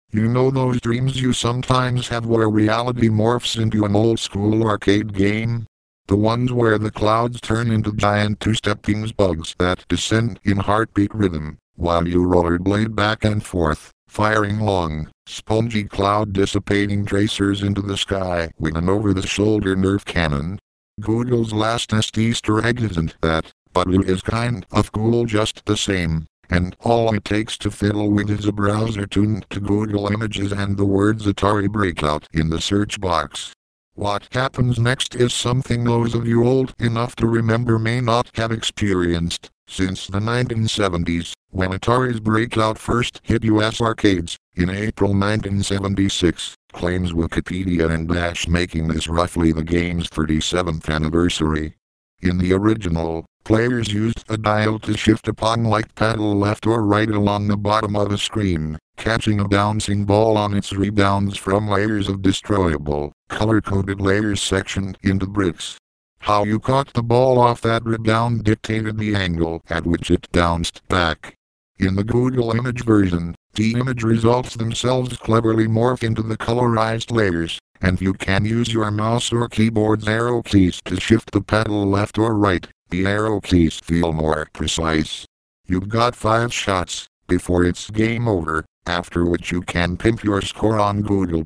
You know those dreams you sometimes have where reality morphs into an old-school arcade game? The ones where the clouds turn into giant two-stepping bugs that descend in heartbeat rhythm, while you rollerblade back and forth, firing long, spongy cloud-dissipating tracers into the sky with an over-the-shoulder Nerf cannon. Google's lastest Easter egg isn't that, but it is kind of cool just the same. And all it takes to fiddle with is a browser tuned to Google Images and the words Atari Breakout in the search box. What happens next is something those of you old enough to remember may not have experienced. Since the 1970s, when Atari's Breakout first hit US arcades, in April 1976, claims Wikipedia and Dash, making this roughly the game's 37th anniversary. In the original, players used a dial to shift a pong-like paddle left or right along the bottom of a screen, catching a bouncing ball on its rebounds from layers of destroyable, color-coded layers sectioned into bricks. How you caught the ball off that rebound dictated the angle at which it bounced back. In the Google Image version, the image results themselves cleverly morph into the colorized layers, and you can use your mouse or keyboard's arrow keys to shift the paddle left or right. The arrow keys feel more precise. You've got 5 shots before it's game over, after which you can pimp your score on Google+.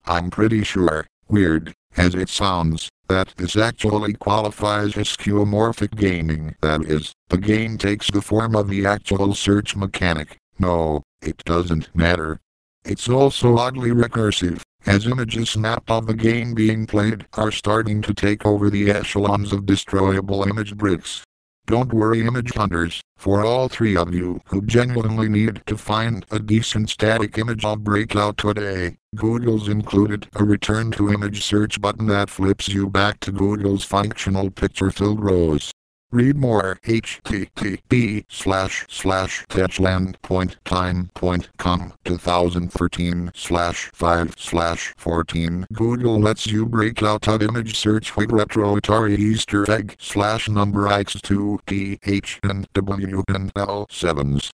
I'm pretty sure, weird as it sounds, that this actually qualifies as skeuomorphic gaming. That is, the game takes the form of the actual search mechanic. No, it doesn't matter. It's also oddly recursive, as images snapped of the game being played are starting to take over the echelons of destroyable image bricks. Don't worry, image hunters, for all 3 of you who genuinely need to find a decent static image of Breakout today, Google's included a return to image search button that flips you back to Google's functional picture-filled rows. Read more http://touchland.time.com 2013/5/14. Google lets you break out of image search with retro Atari Easter egg /number X2 TH and W and L7s.